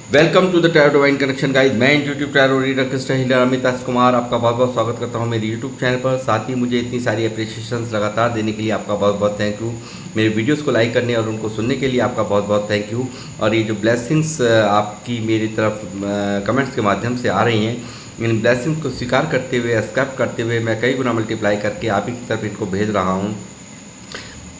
Welcome to the tarot divine connection guys. मैं intuitive tarot reader Krishna healer Amit Kumar आपका बहुत बहुत स्वागत करता हूं मेरे यूट्यूब चैनल पर। साथ ही मुझे इतनी सारी अप्रिशिएशंस लगातार देने के लिए आपका बहुत बहुत थैंक यू। मेरे वीडियोस को लाइक करने और उनको सुनने के लिए आपका बहुत बहुत थैंक यू। और ये जो ब्लेसिंग्स आपकी मेरी तरफ कमेंट्स के माध्यम से आ रही हैं, इन ब्लेसिंग्स को स्वीकार करते हुए, एक्सेप्ट करते हुए मैं कई गुना मल्टीप्लाई करके आप ही की तरफ इनको भेज रहा हूँ।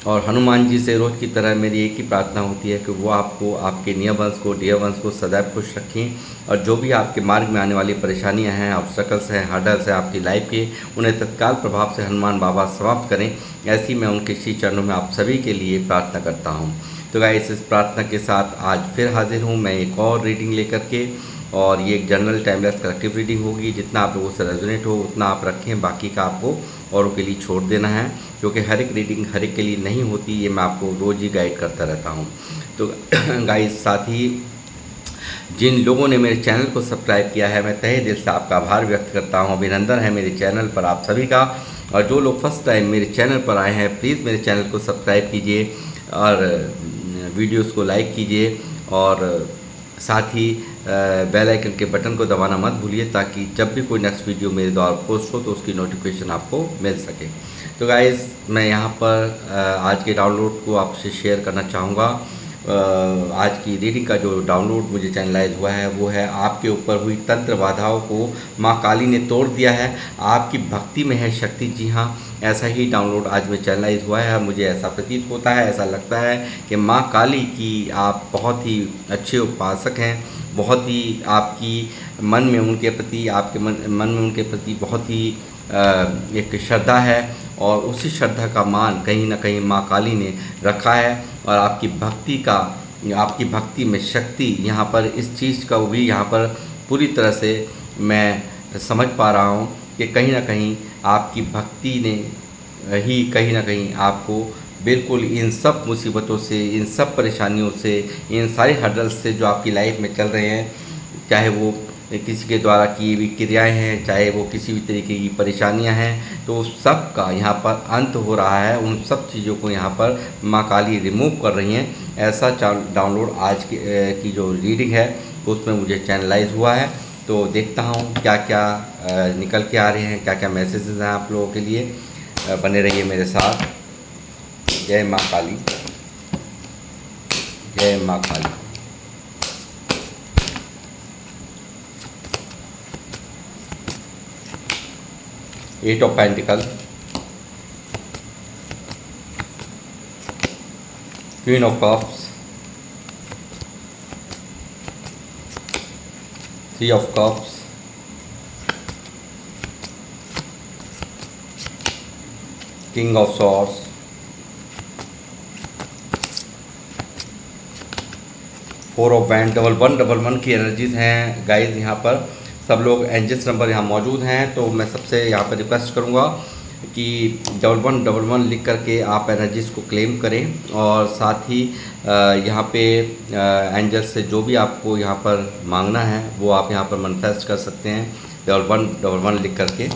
और हनुमान जी से रोज़ की तरह मेरी एक ही प्रार्थना होती है कि वो आपको, आपके नियर वंश को, डियर वंश को सदैव खुश रखें। और जो भी आपके मार्ग में आने वाली परेशानियां हैं, ऑब्स्टकल्स हैं, हर्डल्स हैं आपकी लाइफ के, उन्हें तत्काल प्रभाव से हनुमान बाबा समाप्त करें। ऐसी मैं उनके श्री चरणों में आप सभी के लिए प्रार्थना करता हूँ। तो गाइस, इस प्रार्थना के साथ आज फिर हाजिर हूँ मैं एक और रीडिंग लेकर के। और ये एक जनरल टाइमलेस कलेक्टिव रीडिंग होगी। जितना आप लोगों से रेजोनेट हो उतना आप रखें, बाकी का आपको औरों के लिए छोड़ देना है, क्योंकि हर एक रीडिंग हर एक के लिए नहीं होती। ये मैं आपको रोज़ ही गाइड करता रहता हूँ। तो गाइस, साथ ही जिन लोगों ने मेरे चैनल को सब्सक्राइब किया है, मैं तहे दिल से आपका आभार व्यक्त करता हूँ। अभिनंदन है मेरे चैनल पर आप सभी का। और जो लोग फर्स्ट टाइम मेरे चैनल पर आए हैं, प्लीज़ मेरे चैनल को सब्सक्राइब कीजिए और वीडियोस को लाइक कीजिए। और साथ ही बेल आइकन के बटन को दबाना मत भूलिए, ताकि जब भी कोई नेक्स्ट वीडियो मेरे द्वारा पोस्ट हो तो उसकी नोटिफिकेशन आपको मिल सके। तो गाइज़, मैं यहाँ पर आज के डाउनलोड को आपसे शेयर करना चाहूँगा। आज की रीडिंग का जो डाउनलोड मुझे चैनलाइज हुआ है वो है, आपके ऊपर हुई तंत्र बाधाओं को माँ काली ने तोड़ दिया है, आपकी भक्ति में है शक्ति। जी हाँ, ऐसा ही डाउनलोड आज में चैनलाइज हुआ है। मुझे ऐसा प्रतीत होता है, ऐसा लगता है कि माँ काली की आप बहुत ही अच्छे उपासक हैं। बहुत ही आपकी मन में उनके प्रति, आपके मन में उनके प्रति बहुत ही एक श्रद्धा है। और उसी श्रद्धा का मान कहीं ना कहीं माँ काली ने रखा है। और आपकी भक्ति का, आपकी भक्ति में शक्ति यहाँ पर, इस चीज़ का भी यहाँ पर पूरी तरह से मैं समझ पा रहा हूँ कि कहीं ना कहीं आपकी भक्ति ने ही कहीं ना कहीं आपको बिल्कुल इन सब मुसीबतों से, इन सब परेशानियों से, इन सारे हर्डल्स से जो आपकी लाइफ में चल रहे हैं, चाहे वो किसी के द्वारा की हुई क्रियाएं हैं, चाहे वो किसी भी तरीके की परेशानियां हैं, तो सब का यहाँ पर अंत हो रहा है। उन सब चीज़ों को यहाँ पर माँ काली रिमूव कर रही हैं। ऐसा डाउनलोड आज की जो रीडिंग है उसमें मुझे चैनलाइज हुआ है। तो देखता हूँ क्या क्या निकल के आ रहे हैं, क्या क्या मैसेजेस हैं आप लोगों के लिए। बने रहिए मेरे साथ। जय माँ काली, जय माँ Kali. Eight of pentacle, queen of cups, three of cups, king of swords, four of wand. Double one की एनर्जीज हैं गाइस। यहाँ पर सब लोग एंजल्स नंबर यहाँ मौजूद हैं, तो मैं सबसे यहाँ पर रिक्वेस्ट करूँगा कि डबल वन लिख करके आप एनर्जीज़ को क्लेम करें। और साथ ही यहाँ पे एंजल्स से जो भी आपको यहाँ पर मांगना है वो आप यहाँ पर मैनिफेस्ट कर सकते हैं, डबल वन लिख करके।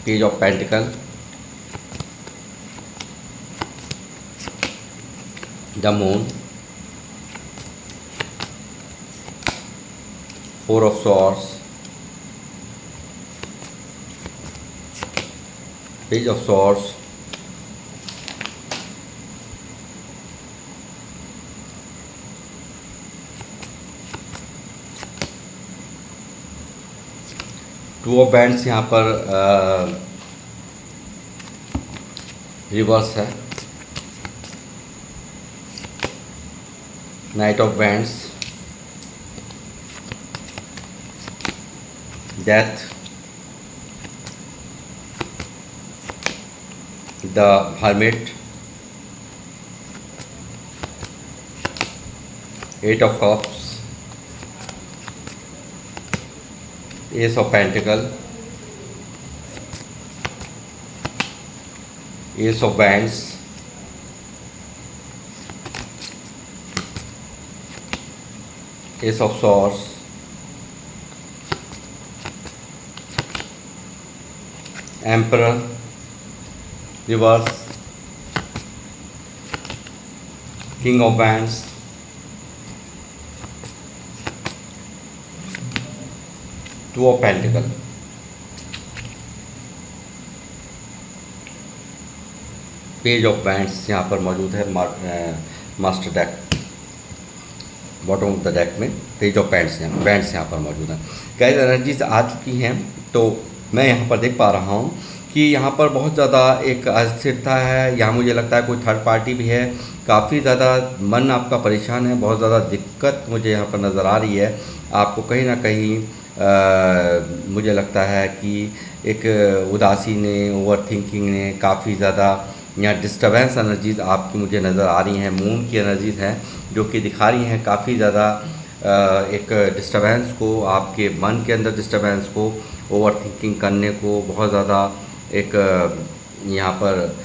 Page of pentacle, the moon, four of swords, page of swords, two of wands यहाँ पर रिवर्स है, knight of wands, death, the hermit, eight of cups, ace of pentacle, ace of wands, ace of swords, emperor reverse, king of wands, two of pentacle, page of wands यहाँ पर मौजूद है। Master deck, bottom of the deck में page of wands यहाँ पर मौजूद हैं। Guys energies आ चुकी हैं, तो मैं यहाँ पर देख पा रहा हूँ कि यहाँ पर बहुत ज़्यादा एक अस्थिरता है। यहाँ मुझे लगता है कोई थर्ड पार्टी भी है। काफ़ी ज़्यादा मन आपका परेशान है, बहुत ज़्यादा दिक्कत मुझे यहाँ पर नज़र आ रही है। आपको कहीं ना कहीं मुझे लगता है कि एक उदासी ने, ओवर थिंकिंग ने, काफ़ी ज़्यादा यहाँ डिस्टर्बेंस एनर्जीज़ आपकी मुझे नज़र आ रही हैं। मून की एनर्जीज़ हैं जो कि दिखा रही हैं काफ़ी ज़्यादा एक डिस्टर्बेंस को, आपके मन के अंदर डिस्टर्बेंस को, ओवर थिंकिंग करने को, बहुत ज़्यादा एक यहाँ पर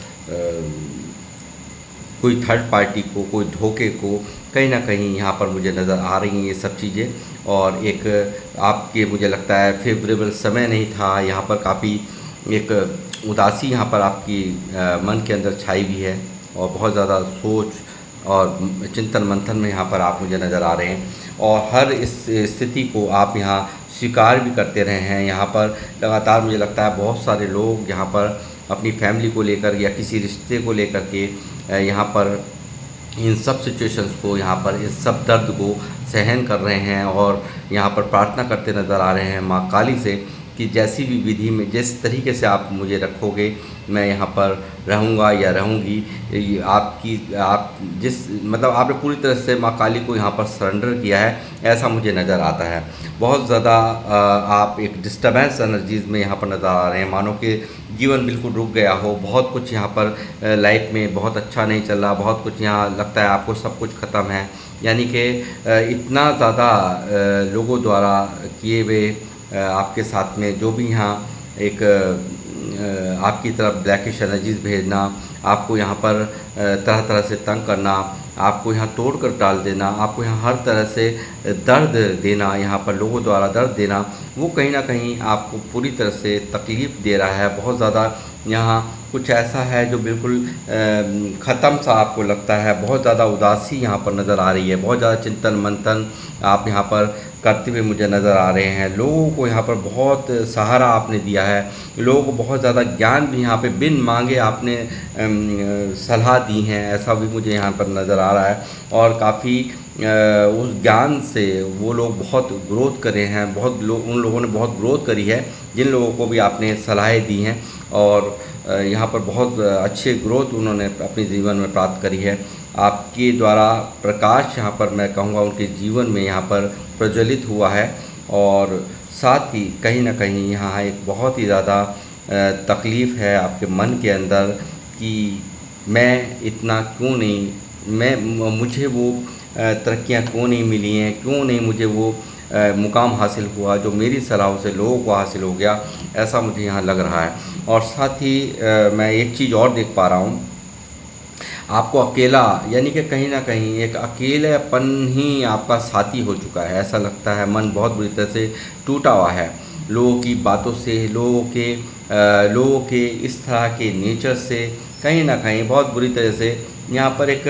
कोई थर्ड पार्टी को, कोई धोखे को कहीं ना कहीं यहाँ पर मुझे नज़र आ रही हैं ये सब चीज़ें। और एक आपके मुझे लगता है फेवरेबल समय नहीं था। यहाँ पर काफ़ी एक उदासी यहाँ पर आपकी मन के अंदर छाई हुई है और बहुत ज़्यादा सोच और चिंतन मंथन में यहाँ पर आप मुझे नज़र आ रहे हैं। और हर इस स्थिति को आप यहाँ स्वीकार भी करते रहे हैं। यहाँ पर लगातार मुझे लगता है बहुत सारे लोग यहाँ पर अपनी फैमिली को लेकर या किसी रिश्ते को लेकर के यहाँ पर इन सब सिचुएशंस को, यहाँ पर इस सब दर्द को सहन कर रहे हैं और यहाँ पर प्रार्थना करते नज़र आ रहे हैं माँ काली से कि जैसी भी विधि में, जिस तरीके से आप मुझे रखोगे मैं यहाँ पर रहूँगा या रहूँगी। आप जिस मतलब आपने पूरी तरह से माँ काली को यहाँ पर सरेंडर किया है, ऐसा मुझे नज़र आता है। बहुत ज़्यादा आप एक डिस्टर्बेंस एनर्जीज़ में यहाँ पर नज़र आ रहे हैं, मानो कि जीवन बिल्कुल रुक गया हो। बहुत कुछ यहाँ पर लाइफ में बहुत अच्छा नहीं चल रहा, बहुत कुछ यहाँ लगता है आपको सब कुछ ख़त्म है। यानी कि इतना ज़्यादा लोगों द्वारा किए हुए आपके साथ में जो भी यहाँ एक आपकी तरफ ब्लैकिश एनर्जीज भेजना, आपको यहाँ पर तरह तरह से तंग करना, आपको यहाँ तोड़ कर डाल देना, आपको यहाँ हर तरह से दर्द देना, यहाँ पर लोगों द्वारा दर्द देना, वो कहीं ना कहीं आपको पूरी तरह से तकलीफ़ दे रहा है। बहुत ज़्यादा यहाँ कुछ ऐसा है जो बिल्कुल ख़त्म सा आपको लगता है। बहुत ज़्यादा उदासी यहाँ पर नज़र आ रही है, बहुत ज़्यादा चिंतन मंथन आप यहाँ पर करते हुए मुझे नज़र आ रहे हैं। लोगों को यहाँ पर बहुत सहारा आपने दिया है, लोगों को बहुत ज़्यादा ज्ञान भी यहाँ पे बिन मांगे आपने सलाह दी हैं, ऐसा भी मुझे यहाँ पर नज़र आ रहा है। और काफ़ी उस ज्ञान से वो लोग बहुत ग्रोथ करे हैं, उन लोगों ने बहुत ग्रोथ करी है जिन लोगों को भी आपने सलाहें दी हैं और यहाँ पर बहुत अच्छे ग्रोथ उन्होंने अपने जीवन में प्राप्त करी है। आपके द्वारा प्रकाश यहाँ पर मैं कहूँगा उनके जीवन में यहाँ पर प्रज्वलित हुआ है। और साथ ही कहीं ना कहीं यहाँ एक बहुत ही ज़्यादा तकलीफ़ है आपके मन के अंदर कि मैं इतना क्यों नहीं, मुझे वो तरक्कियाँ क्यों नहीं मिली हैं, क्यों नहीं मुझे वो मुकाम हासिल हुआ जो मेरी सलाह से लोगों को हासिल हो गया, ऐसा मुझे यहाँ लग रहा है। और साथ ही मैं एक चीज़ और देख पा रहा हूँ, आपको अकेला, यानी कि कहीं ना कहीं एक अकेलेपन ही आपका साथी हो चुका है, ऐसा लगता है। मन बहुत बुरी तरह से टूटा हुआ है लोगों की बातों से, लोगों के इस तरह के नेचर से, कहीं ना कहीं बहुत बुरी तरह से यहाँ पर एक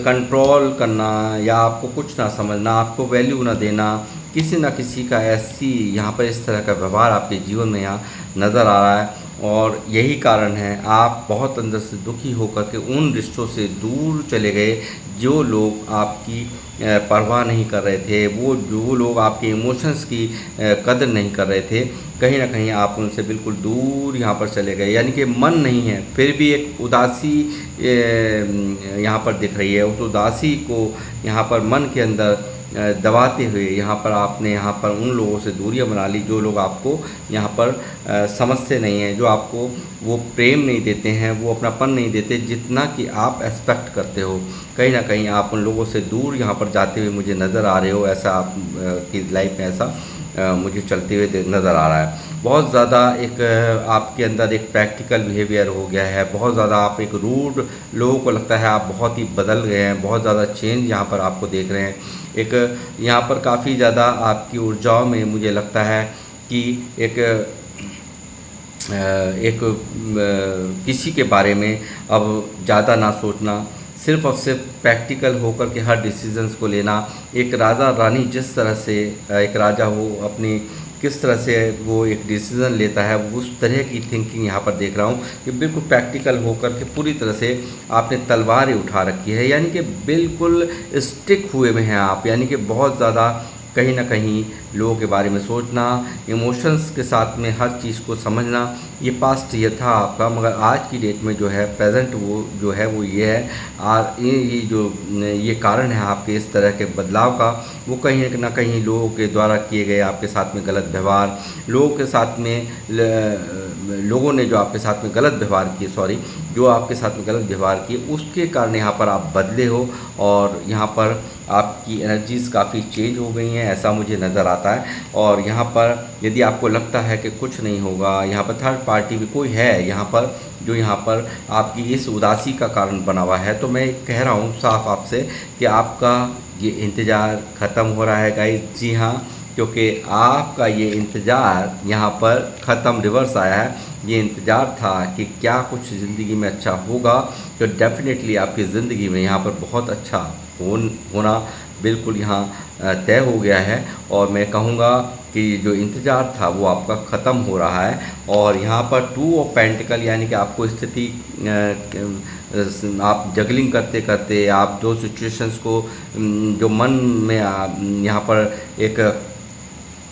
कंट्रोल करना या आपको कुछ ना समझना, आपको वैल्यू ना देना, किसी न किसी का ऐसी यहाँ पर इस तरह का व्यवहार आपके जीवन में यहाँ नज़र आ रहा है। और यही कारण है आप बहुत अंदर से दुखी होकर के उन रिश्तों से दूर चले गए जो लोग आपकी परवाह नहीं कर रहे थे, जो लोग आपके इमोशंस की कदर नहीं कर रहे थे। कहीं ना कहीं आप उनसे बिल्कुल दूर यहाँ पर चले गए, यानी कि मन नहीं है, फिर भी एक उदासी यहाँ पर दिख रही है। उस उदासी को यहाँ पर मन के अंदर दबाते हुए यहाँ पर आपने यहाँ पर उन लोगों से दूरियां बना ली जो लोग आपको यहाँ पर समझते नहीं हैं, जो आपको वो प्रेम नहीं देते हैं, वो अपनापन नहीं देते जितना कि आप एक्सपेक्ट करते हो। कहीं ना कहीं आप उन लोगों से दूर यहाँ पर जाते हुए मुझे नज़र आ रहे हो, ऐसा आप की लाइफ में ऐसा मुझे चलते हुए नज़र आ रहा है। बहुत ज़्यादा एक आपके अंदर एक प्रैक्टिकल बिहेवियर हो गया है, बहुत ज़्यादा आप एक रूड, लोगों को लगता है आप बहुत ही बदल गए हैं, बहुत ज़्यादा चेंज यहाँ पर आपको देख रहे हैं। एक यहाँ पर काफ़ी ज़्यादा आपकी ऊर्जाओं में मुझे लगता है कि एक किसी के बारे में अब ज़्यादा ना सोचना, सिर्फ और सिर्फ प्रैक्टिकल होकर के हर डिसीजंस को लेना। एक राजा रानी जिस तरह से एक राजा हो अपनी किस तरह से वो एक डिसीज़न लेता है, उस तरह की थिंकिंग यहाँ पर देख रहा हूँ कि बिल्कुल प्रैक्टिकल होकर के पूरी तरह से आपने तलवारें उठा रखी है, यानी कि बिल्कुल स्टिक हुए में हैं आप, यानी कि बहुत ज़्यादा कहीं ना कहीं लोगों के बारे में सोचना, इमोशंस के साथ में हर चीज़ को समझना, ये पास्ट ये था आपका, मगर आज की डेट में जो है प्रेजेंट वो जो है वो ये है। और ये जो ये कारण है आपके इस तरह के बदलाव का, वो कहीं ना कहीं लोगों के द्वारा किए गए आपके साथ में गलत व्यवहार, लोगों के साथ में लोगों ने जो आपके साथ में गलत व्यवहार किए, सॉरी, जो आपके साथ में गलत व्यवहार किए, उसके कारण यहाँ पर आप बदले हो और यहाँ पर आपकी एनर्जीज़ काफ़ी चेंज हो गई हैं, ऐसा मुझे नज़र आता है। और यहाँ पर यदि आपको लगता है कि कुछ नहीं होगा, यहाँ पर थर्ड पार्टी भी कोई है यहाँ पर जो यहाँ पर आपकी इस उदासी का कारण बना हुआ है, तो मैं कह रहा हूँ साफ आपसे कि आपका ये इंतज़ार ख़त्म हो रहा है गाइस। जी हाँ, क्योंकि आपका ये इंतज़ार यहाँ पर ख़त्म, रिवर्स आया है। ये इंतज़ार था कि क्या कुछ ज़िंदगी में अच्छा होगा, तो डेफ़िनेटली आपकी ज़िंदगी में यहाँ पर बहुत अच्छा होना बिल्कुल यहाँ तय हो गया है। और मैं कहूँगा कि जो इंतज़ार था वो आपका ख़त्म हो रहा है। और यहाँ पर 2 ऑफ पेंटिकल, यानी कि आपको स्थिति आप जगलिंग करते करते आप जो सिचुएशंस को जो मन में यहाँ पर एक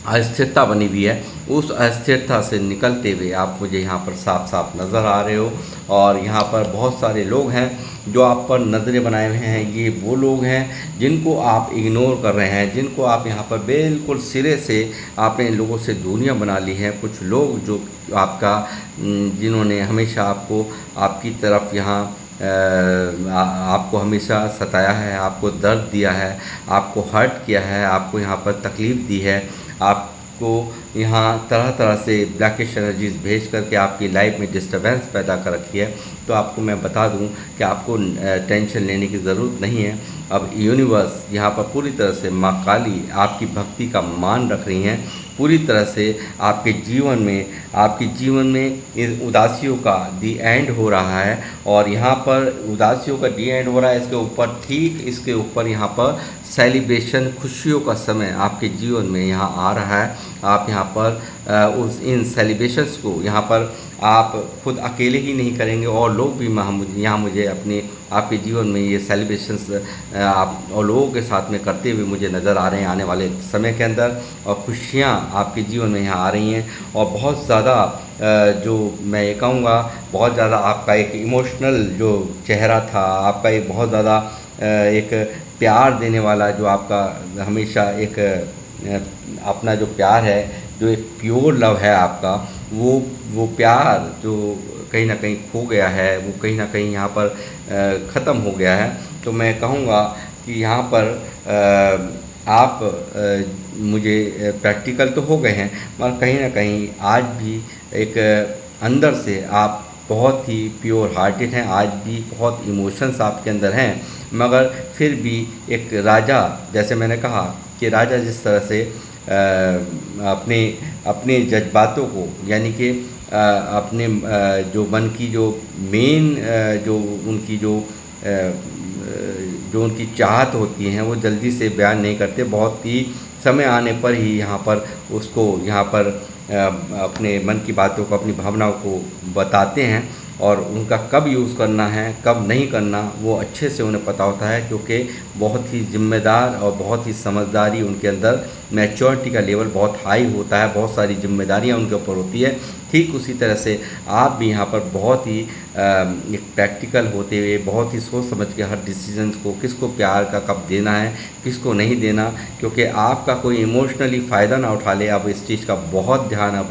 अस्थिरता बनी हुई है, उस अस्थिरता से निकलते हुए आप मुझे यहाँ पर साफ साफ नज़र आ रहे हो। और यहाँ पर बहुत सारे लोग हैं जो आप पर नज़रें बनाए हुए हैं, ये वो लोग हैं जिनको आप इग्नोर कर रहे हैं, जिनको आप यहाँ पर बिल्कुल सिरे से आपने लोगों से दूरियां बना ली हैं। कुछ लोग जो आपका जिन्होंने हमेशा आपको आपकी तरफ यहाँ आपको हमेशा सताया है, आपको दर्द दिया है, आपको हर्ट किया है, आपको यहाँ पर तकलीफ़ दी है, आपको यहाँ तरह तरह से ब्लैकिश एनर्जीज भेज करके आपकी लाइफ में डिस्टर्बेंस पैदा कर रखी है। तो आपको मैं बता दूं कि आपको टेंशन लेने की ज़रूरत नहीं है। अब यूनिवर्स यहाँ पर पूरी तरह से माँ काली आपकी भक्ति का मान रख रही हैं, पूरी तरह से आपके जीवन में इस उदासियों का दी एंड हो रहा है। और यहाँ पर उदासियों का दी एंड हो रहा है, इसके ऊपर ठीक इसके ऊपर यहाँ पर सेलिब्रेशन, खुशियों का समय आपके जीवन में यहाँ आ रहा है। आप यहाँ पर इन सेलिब्रेशंस को यहाँ पर आप खुद अकेले ही नहीं करेंगे, और लोग भी यहाँ मुझे अपने आपके जीवन में ये सेलिब्रेशंस आप और लोगों के साथ में करते हुए मुझे नज़र आ रहे हैं आने वाले समय के अंदर। और खुशियाँ आपके जीवन में यहाँ आ रही हैं। और बहुत ज़्यादा जो मैं ये कहूँगा, बहुत ज़्यादा आपका एक इमोशनल जो चेहरा था, आपका एक बहुत ज़्यादा एक प्यार देने वाला, जो आपका हमेशा एक अपना जो प्यार है, जो एक प्योर लव है आपका, वो प्यार जो कहीं ना कहीं खो गया है, वो कहीं ना कहीं यहाँ पर ख़त्म हो गया है। तो मैं कहूँगा कि यहाँ पर आप मुझे प्रैक्टिकल तो हो गए हैं, मगर कहीं ना कहीं आज भी एक अंदर से आप बहुत ही प्योर हार्टेड हैं, आज भी बहुत इमोशंस आपके अंदर हैं। मगर फिर भी एक राजा, जैसे मैंने कहा कि राजा जिस तरह से अपने जज्बातों को, यानी कि अपने जो मन की जो मेन जो उनकी जो उनकी चाहत होती हैं, वो जल्दी से बयान नहीं करते, बहुत ही समय आने पर ही यहाँ पर उसको यहाँ पर अपने मन की बातों को, अपनी भावनाओं को बताते हैं। और उनका कब यूज़ करना है, कब नहीं करना, वो अच्छे से उन्हें पता होता है, क्योंकि बहुत ही जिम्मेदार और बहुत ही समझदारी उनके अंदर, मैच्योरिटी का लेवल बहुत हाई होता है, बहुत सारी जिम्मेदारियां उनके ऊपर होती है। ठीक उसी तरह से आप भी यहाँ पर बहुत ही एक प्रैक्टिकल होते हुए, बहुत ही सोच समझ के हर डिसीजंस को, किसको प्यार का कब देना है, किसको नहीं देना, क्योंकि आपका कोई इमोशनली फ़ायदा ना उठा ले, आप इस चीज़ का बहुत ध्यान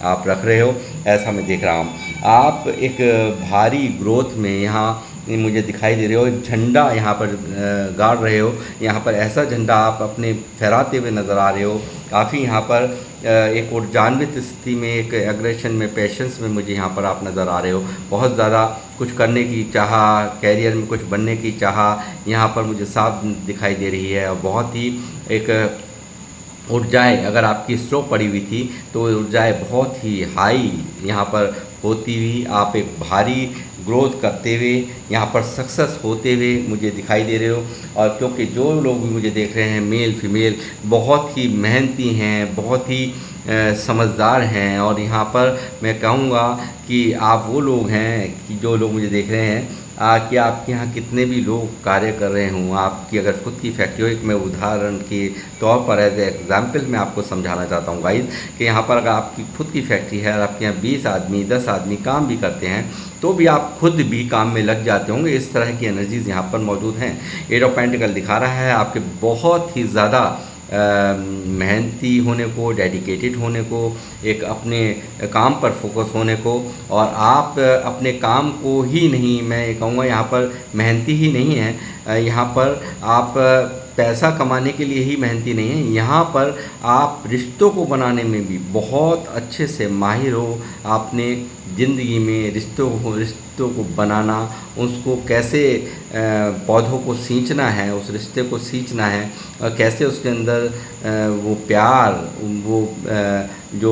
आप रख रहे हो, ऐसा मैं देख रहा हूँ। आप एक भारी ग्रोथ में यहाँ मुझे दिखाई दे रहे हो, एक झंडा यहाँ पर गाड़ रहे हो, यहाँ पर ऐसा झंडा आप अपने फहराते हुए नज़र आ रहे हो। काफ़ी यहाँ पर एक ऊर्जान्वित स्थिति में, एक एग्रेशन में, पैशंस में मुझे यहाँ पर आप नज़र आ रहे हो। बहुत ज़्यादा कुछ करने की चाह, कैरियर में कुछ बनने की चाह यहाँ पर मुझे साफ दिखाई दे रही है। और बहुत ही एक ऊर्जाएँ अगर आपकी स्लो पड़ी हुई थी, तो ऊर्जाएँ बहुत ही हाई यहाँ पर होती हुई आप एक भारी ग्रोथ करते हुए यहाँ पर सक्सेस होते हुए मुझे दिखाई दे रहे हो। और क्योंकि जो लोग भी मुझे देख रहे हैं, मेल फीमेल, बहुत ही मेहनती हैं, बहुत ही समझदार हैं। और यहाँ पर मैं कहूँगा कि आप वो लोग हैं कि जो लोग मुझे देख रहे हैं कि आपके यहाँ कितने भी लोग कार्य कर रहे हों, आपकी अगर खुद की फैक्ट्री हो, एक मैं उदाहरण के तौर पर एज ए एग्जाम्पल मैं आपको समझाना चाहता हूँ गाइस कि यहाँ पर अगर आपकी खुद की फैक्ट्री है और आपके यहाँ 20 आदमी 10 आदमी काम भी करते हैं तो भी आप खुद भी काम में लग जाते होंगे। इस तरह की एनर्जीज यहाँ पर मौजूद हैं। एट ऑफ पेंटिकल दिखा रहा है आपके बहुत ही ज़्यादा मेहनती होने को, डेडिकेटेड होने को, एक अपने काम पर फोकस होने को। और आप अपने काम को ही नहीं, मैं ये कहूँगा यहाँ पर मेहनती ही नहीं है, यहाँ पर आप पैसा कमाने के लिए ही मेहनती नहीं है, यहाँ पर आप रिश्तों को बनाने में भी बहुत अच्छे से माहिर हो। आपने ज़िंदगी में रिश्तों को बनाना, उसको कैसे पौधों को सींचना है, उस रिश्ते को सींचना है और कैसे उसके अंदर वो प्यार, वो जो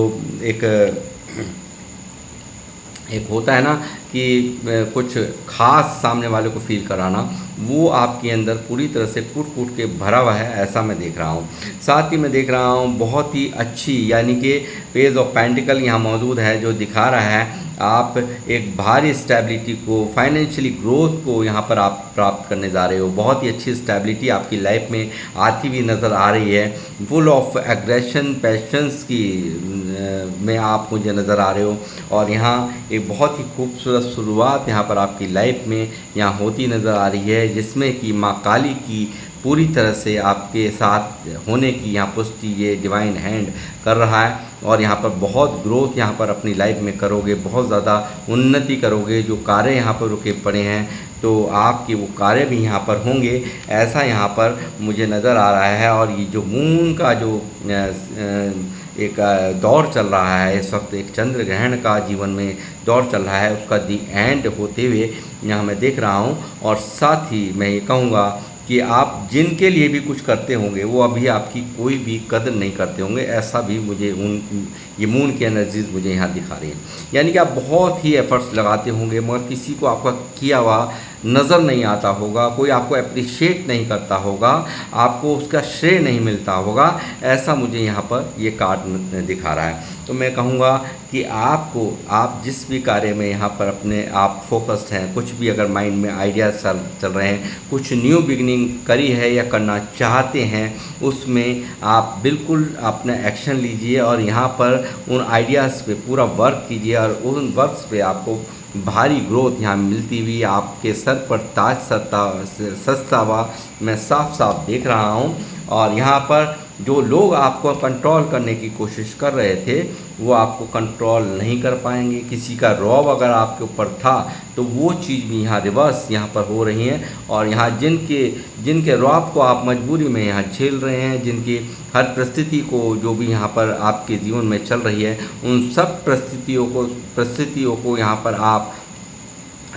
एक होता है ना कि कुछ ख़ास सामने वाले को फील कराना, वो आपके अंदर पूरी तरह से कूट कूट के भरा हुआ है, ऐसा मैं देख रहा हूँ। साथ ही मैं देख रहा हूँ बहुत ही अच्छी, यानी कि पेज ऑफ पेंटिकल यहाँ मौजूद है जो दिखा रहा है आप एक भारी स्टेबिलिटी को, फाइनेंशियली ग्रोथ को यहाँ पर आप प्राप्त करने जा रहे हो। बहुत ही अच्छी स्टेबिलिटी आपकी लाइफ में आती हुई नज़र आ रही है। फुल ऑफ एग्रेशन, पैशंस की में आप मुझे नज़र आ रहे हो। और यहाँ एक बहुत ही खूबसूरत शुरुआत यहाँ पर आपकी लाइफ में यहाँ होती नज़र आ रही है, जिसमें कि माँ काली की पूरी तरह से आपके साथ होने की यहाँ पुष्टि ये डिवाइन हैंड कर रहा है। और यहाँ पर बहुत ग्रोथ यहाँ पर अपनी लाइफ में करोगे, बहुत ज़्यादा उन्नति करोगे। जो कार्य यहाँ पर रुके पड़े हैं तो आपके वो कार्य भी यहाँ पर होंगे, ऐसा यहाँ पर मुझे नज़र आ रहा है। और ये जो मून का जो एक दौर चल रहा है इस वक्त, एक चंद्र ग्रहण का जीवन में दौर चल रहा है, उसका दी एंड होते हुए यहाँ मैं देख रहा हूँ। और साथ ही मैं ये कहूँगा कि आप जिनके लिए भी कुछ करते होंगे वो अभी आपकी कोई भी कदर नहीं करते होंगे, ऐसा भी मुझे ये मून की एनर्जीज मुझे यहाँ दिखा रही हैं। यानी कि आप बहुत ही एफर्ट्स लगाते होंगे मगर किसी को आपका किया हुआ नज़र नहीं आता होगा, कोई आपको अप्रिशिएट नहीं करता होगा, आपको उसका श्रेय नहीं मिलता होगा, ऐसा मुझे यहाँ पर ये कार्ड दिखा रहा है। तो मैं कहूँगा कि आप जिस भी कार्य में यहाँ पर अपने आप फोकस्ड हैं, कुछ भी अगर माइंड में आइडियाज़ चल रहे हैं, कुछ न्यू बिगनिंग करी है या करना चाहते हैं, उसमें आप बिल्कुल अपना एक्शन लीजिए और यहाँ पर उन आइडियाज़ पे पूरा वर्क कीजिए। और उन वर्क्स पे आपको भारी ग्रोथ यहाँ मिलती हुई आपके सर पर ताज सजता हुआ मैं साफ साफ देख रहा हूँ। और यहाँ पर जो लोग आपको कंट्रोल करने की कोशिश कर रहे थे वो आपको कंट्रोल नहीं कर पाएंगे। किसी का रौब अगर आपके ऊपर था तो वो चीज़ भी यहाँ रिवर्स यहाँ पर हो रही है। और यहाँ जिनके रौब को आप मजबूरी में यहाँ झेल रहे हैं, जिनकी हर परिस्थिति को जो भी यहाँ पर आपके जीवन में चल रही है, उन सब परिस्थितियों को यहाँ पर आप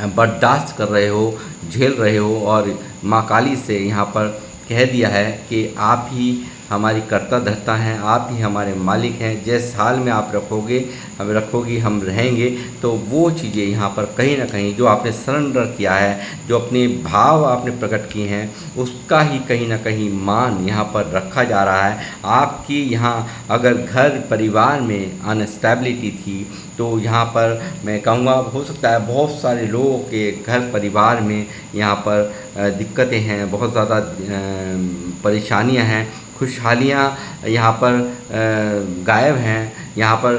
बर्दाश्त कर रहे हो, झेल रहे हो। और माँ काली से यहाँ पर कह दिया है कि आप ही हमारी कर्ता धर्ता हैं, आप ही हमारे मालिक हैं, जिस हाल में आप रखोगी हम रहेंगे। तो वो चीज़ें यहाँ पर कहीं ना कहीं जो आपने सरेंडर किया है, जो अपने भाव आपने प्रकट किए हैं, उसका ही कहीं ना कहीं मान यहाँ पर रखा जा रहा है। आपकी यहाँ अगर घर परिवार में अनस्टेबिलिटी थी तो यहाँ पर मैं कहूँगा हो सकता है बहुत सारे लोगों के घर परिवार में यहाँ पर दिक्कतें हैं, बहुत ज़्यादा परेशानियाँ हैं, खुशहालियाँ यहाँ पर गायब हैं। यहाँ पर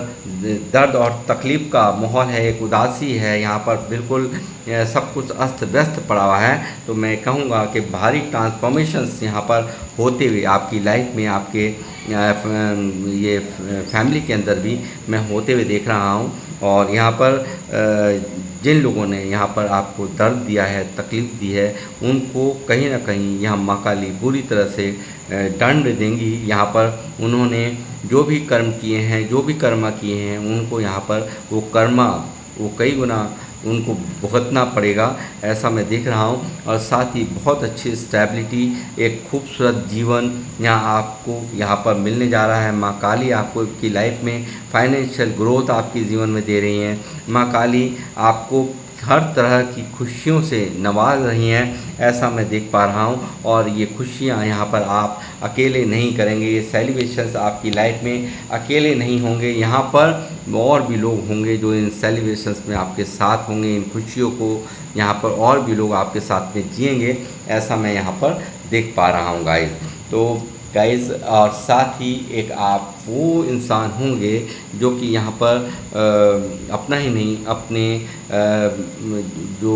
दर्द और तकलीफ़ का माहौल है, एक उदासी है, यहाँ पर बिल्कुल सब कुछ अस्त व्यस्त पड़ा हुआ है। तो मैं कहूँगा कि भारी ट्रांसफॉर्मेशंस यहाँ पर होते हुए आपकी लाइफ में, आपके ये फैमिली के अंदर भी मैं होते हुए देख रहा हूँ। और यहाँ पर जिन लोगों ने यहाँ पर आपको दर्द दिया है, तकलीफ़ दी है, उनको कहीं ना कहीं यहाँ माँ काली बुरी तरह से दंड देंगी। यहाँ पर उन्होंने जो भी कर्म किए हैं, जो भी कर्मा किए हैं, उनको यहाँ पर वो कर्मा वो कई गुना उनको भुगतना पड़ेगा, ऐसा मैं देख रहा हूँ। और साथ ही बहुत अच्छी स्टेबिलिटी, एक खूबसूरत जीवन आपको यहाँ पर मिलने जा रहा है। माँ काली आपको की लाइफ में फाइनेंशियल ग्रोथ आपके जीवन में दे रही हैं। माँ काली आपको हर तरह की खुशियों से नवाज रही हैं, ऐसा मैं देख पा रहा हूँ। और ये खुशियाँ यहाँ पर आप अकेले नहीं करेंगे, ये सेलिब्रेशंस आपकी लाइफ में अकेले नहीं होंगे, यहाँ पर और भी लोग होंगे जो इन सेलिब्रेशंस में आपके साथ होंगे। इन खुशियों को यहाँ पर और भी लोग आपके साथ में जिएंगे, ऐसा मैं यहाँ पर देख पा रहा हूँ गाइस। तो गाइस, और साथ ही एक आप वो इंसान होंगे जो कि यहाँ पर अपना ही नहीं, अपने जो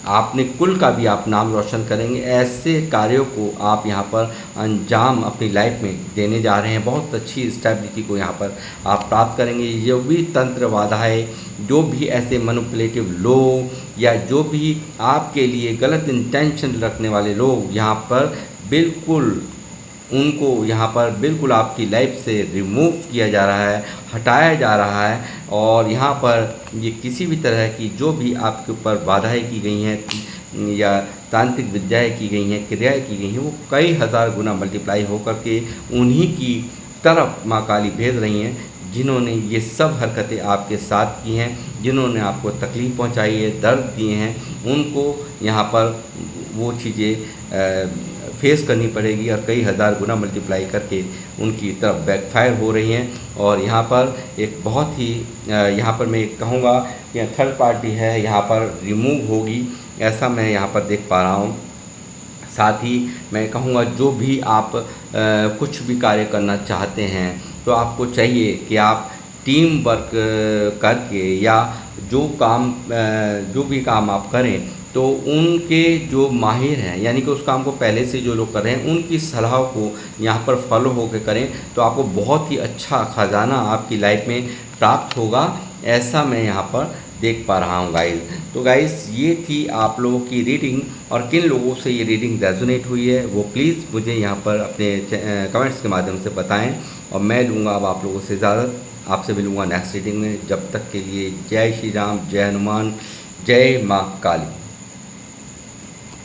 आपने कुल का भी आप नाम रोशन करेंगे। ऐसे कार्यों को आप यहाँ पर अंजाम अपनी लाइफ में देने जा रहे हैं। बहुत अच्छी स्टेबिलिटी को यहाँ पर आप प्राप्त करेंगे। जो भी तंत्र बाधाएँ, जो भी ऐसे मैनिपुलेटिव लोग या जो भी आपके लिए गलत इंटेंशन रखने वाले लोग, यहाँ पर बिल्कुल उनको यहाँ पर बिल्कुल आपकी लाइफ से रिमूव किया जा रहा है, हटाया जा रहा है। और यहाँ पर ये किसी भी तरह की जो भी आपके ऊपर बाधाएं की गई हैं या तांत्रिक विद्याएं की गई हैं, क्रियाएं की गई हैं, वो कई हज़ार गुना मल्टीप्लाई होकर के उन्हीं की तरफ माँ काली भेज रही हैं, जिन्होंने ये सब हरकतें आपके साथ की हैं, जिन्होंने आपको तकलीफ़ पहुंचाई है, दर्द दिए हैं। उनको यहाँ पर वो चीज़ें फेस करनी पड़ेगी और कई हज़ार गुना मल्टीप्लाई करके उनकी तरफ बैकफायर हो रही हैं। और यहाँ पर एक बहुत ही यहाँ पर मैं कहूँगा कि थर्ड पार्टी है, यहाँ पर रिमूव होगी, ऐसा मैं यहाँ पर देख पा रहा हूँ। साथ ही मैं कहूँगा जो भी आप कुछ भी कार्य करना चाहते हैं तो आपको चाहिए कि आप टीम वर्क करके या जो भी काम आप करें तो उनके जो माहिर हैं, यानी कि उस काम को पहले से जो लोग कर रहे हैं, उनकी सलाह को यहाँ पर फॉलो होकर करें तो आपको बहुत ही अच्छा खजाना आपकी लाइफ में प्राप्त होगा, ऐसा मैं यहाँ पर देख पा रहा हूँ गाइस। तो गाइस, ये थी आप लोगों की रीडिंग, और किन लोगों से ये रीडिंग रेजोनेट हुई है वो प्लीज़ मुझे यहाँ पर अपने कमेंट्स के माध्यम से बताएं। और मैं लूँगा अब आप लोगों से इजाज़त, आपसे मिलूँगा नेक्स्ट रीडिंग में। जब तक के लिए जय श्री राम, जय हनुमान, जय माँ काली।